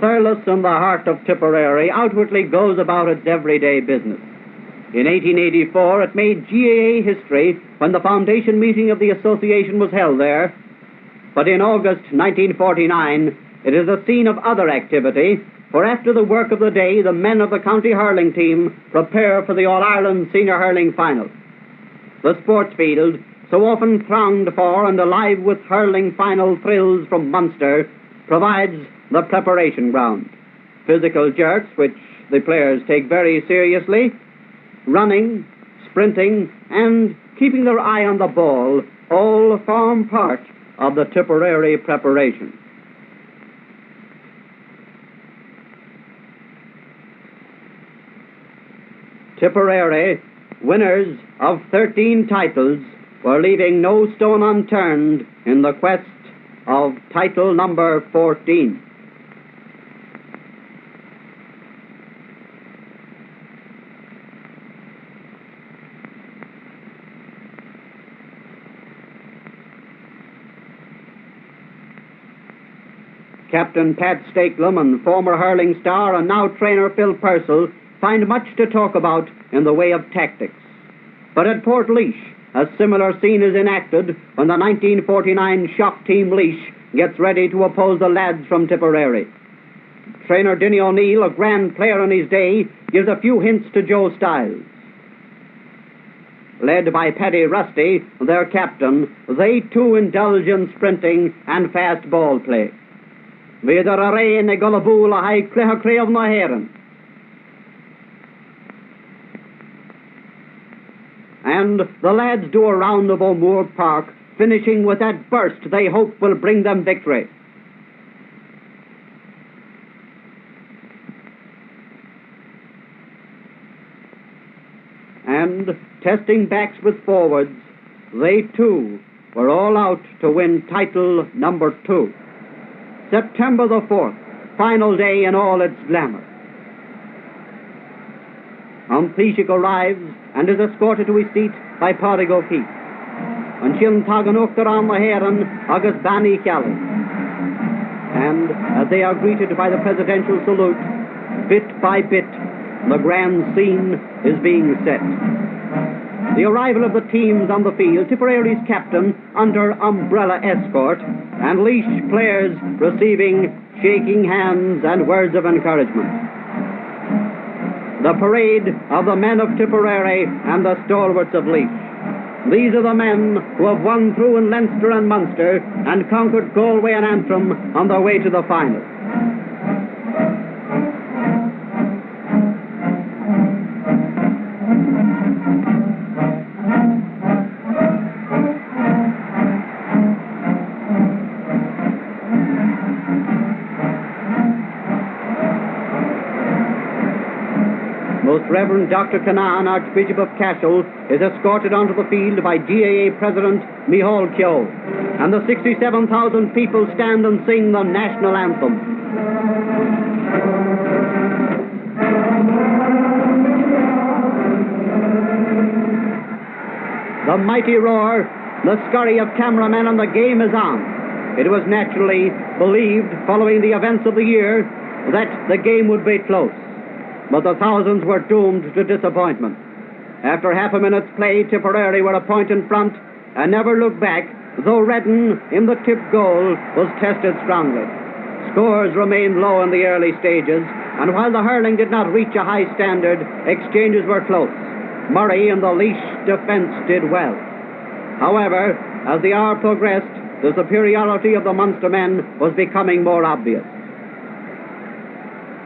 Thurles in the heart of Tipperary outwardly goes about its everyday business. In 1884, it made GAA history when the foundation meeting of the association was held there. But in August 1949, it is a scene of other activity, for after the work of the day, the men of the county hurling team prepare for the All-Ireland Senior Hurling Final. The sports field, so often thronged for and alive with hurling final thrills from Munster, provides the preparation ground. Physical jerks, which the players take very seriously, running, sprinting, and keeping their eye on the ball all form part of the Tipperary preparation. Tipperary, winners of 13 titles, were leaving no stone unturned in the quest of title number 14. Captain Pat Stakelum and former hurling star and now trainer Phil Purcell find much to talk about in the way of tactics. But at Port Laois, a similar scene is enacted when the 1949 shock team Laois gets ready to oppose the lads from Tipperary. Trainer Dinny O'Neill, a grand player in his day, gives a few hints to Joe Stiles. Led by Paddy Rusty, their captain, they too indulge in sprinting and fast ball play. Vidar a rain e golabul a hai cleha creav na heron. And the lads do a round of O'Moore Park, finishing with that burst they hope will bring them victory. And, testing backs with forwards, they too were all out to win title number 2. September the 4th, final day in all its glamour. Taoiseach arrives and is escorted to his seat by Pádraig O'Keefe. And Shin Tagan Uachtar the Heron August Bani Kelly. And as they are greeted by the presidential salute, bit by bit, the grand scene is being set. The arrival of the teams on the field, Tipperary's captain under umbrella escort, and Laois players receiving shaking hands and words of encouragement. The parade of the men of Tipperary and the stalwarts of Laois. These are the men who have won through in Leinster and Munster and conquered Galway and Antrim on their way to the final. Most Reverend Dr. Canaan, Archbishop of Cashel, is escorted onto the field by GAA President Micheál Keogh, and the 67,000 people stand and sing the national anthem. The mighty roar, the scurry of cameramen, and the game is on. It was naturally believed, following the events of the year, that the game would be close. But the thousands were doomed to disappointment. After half a minute's play, Tipperary were a point in front and never looked back, though Redden in the tip goal was tested strongly. Scores remained low in the early stages, and while the hurling did not reach a high standard, exchanges were close. Murray and the Laois defence did well. However, as the hour progressed, the superiority of the Munster men was becoming more obvious.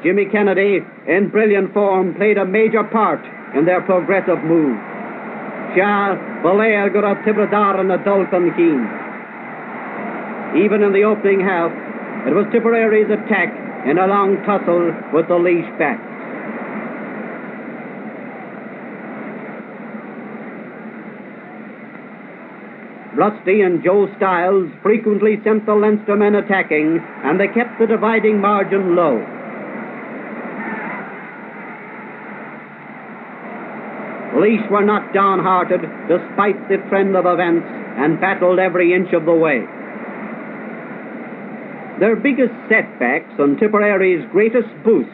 Jimmy Kennedy, in brilliant form, played a major part in their progressive move. Shah, Balair, Gurab Tibradar, and Adolkan Keen. Even in the opening half, it was Tipperary's attack in a long tussle with the Laois backs. Rusty and Joe Stiles frequently sent the Leinster men attacking, and they kept the dividing margin low. Laois were not downhearted despite the trend of events and battled every inch of the way. Their biggest setbacks and Tipperary's greatest boosts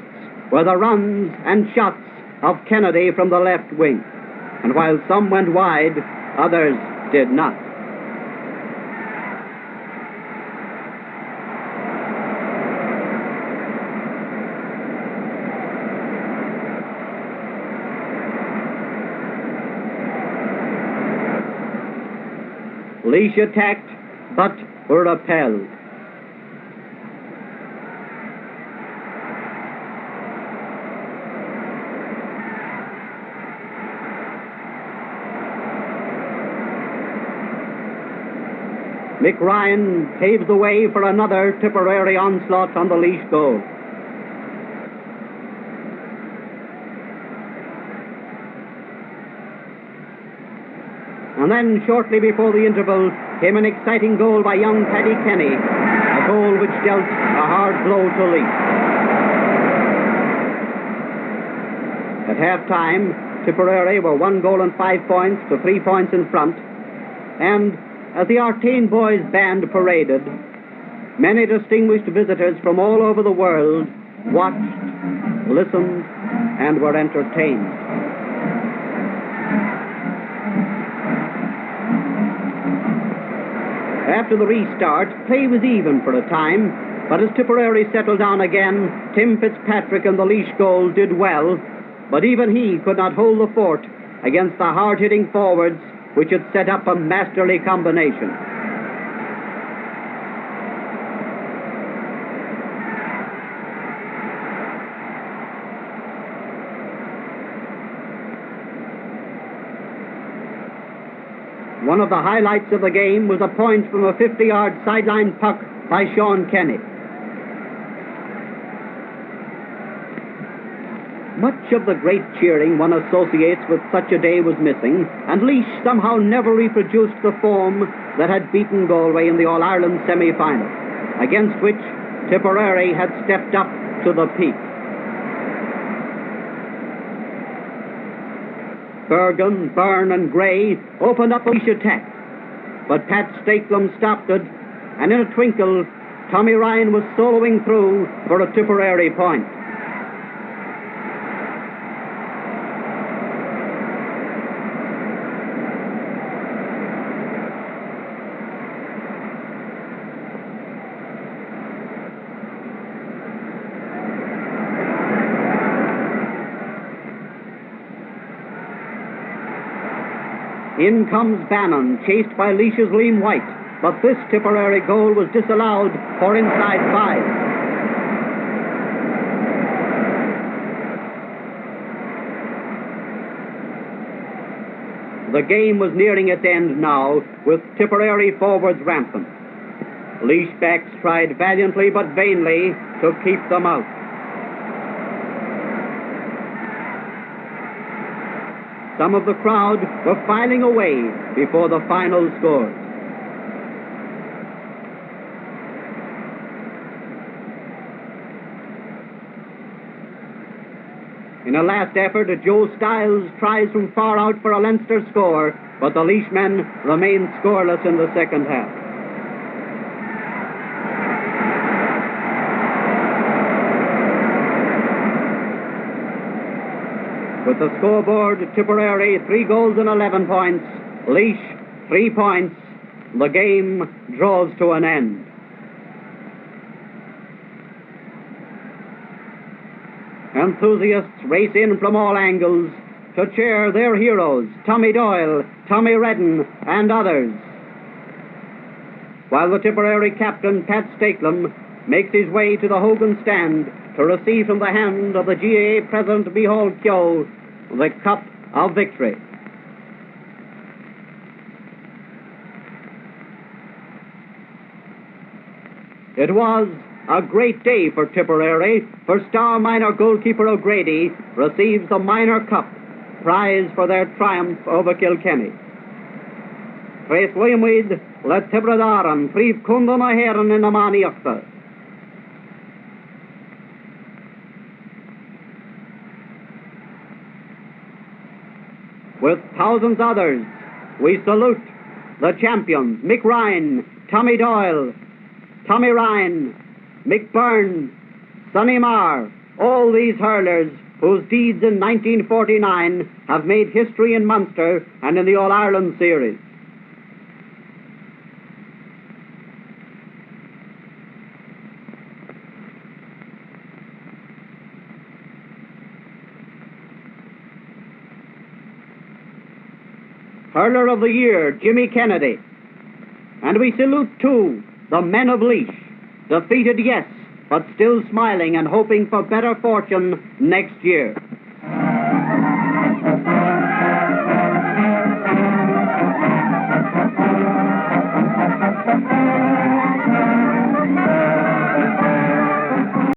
were the runs and shots of Kennedy from the left wing. And while some went wide, others did not. Laois attacked, but were repelled. Mick Ryan paves the way for another Tipperary onslaught on the Laois goal. And then, shortly before the interval, came an exciting goal by young Paddy Kenny, a goal which dealt a hard blow to Laois. At half-time, Tipperary were 1 goal and 5 points to 3 points in front, and as the Artane Boys band paraded, many distinguished visitors from all over the world watched, listened, and were entertained. After the restart, play was even for a time, but as Tipperary settled down again, Tim Fitzpatrick and the Laois goal did well, but even he could not hold the fort against the hard-hitting forwards which had set up a masterly combination. One of the highlights of the game was a point from a 50-yard sideline puck by Sean Kenny. Much of the great cheering one associates with such a day was missing, and Laois somehow never reproduced the form that had beaten Galway in the All-Ireland semi-final, against which Tipperary had stepped up to the peak. Bergen, Byrne and Gray opened up a Laois attack, but Pat Stakelum stopped it, and in a twinkle, Tommy Ryan was soloing through for a Tipperary point. In comes Bannon, chased by Laois's Liam White, but this Tipperary goal was disallowed for inside 5. The game was nearing its end now, with Tipperary forwards rampant. Laois backs tried valiantly but vainly to keep them out. Some of the crowd were filing away before the final scores. In a last effort, Joe Stiles tries from far out for a Leinster score, but the Laois men remained scoreless in the second half. With the scoreboard, Tipperary 3 goals and 11 points, Laois 3 points. The game draws to an end. Enthusiasts race in from all angles to cheer their heroes, Tommy Doyle, Tommy Redden, and others, while the Tipperary captain, Pat Stakelum, makes his way to the Hogan stand to receive from the hand of the GAA President Micheál Keogh the Cup of Victory. It was a great day for Tipperary, for star minor goalkeeper O'Grady receives the Minor Cup, prize for their triumph over Kilkenny. Trais Williamweed le Tibradaran, Príomh Cundan a Héran in Amaniachta. With thousands others, we salute the champions, Mick Ryan, Tommy Doyle, Tommy Ryan, Mick Byrne, Sonny Marr, all these hurlers whose deeds in 1949 have made history in Munster and in the All-Ireland series. Hurler of the Year, Jimmy Kennedy. And we salute, too, the men of Laois, defeated, yes, but still smiling and hoping for better fortune next year.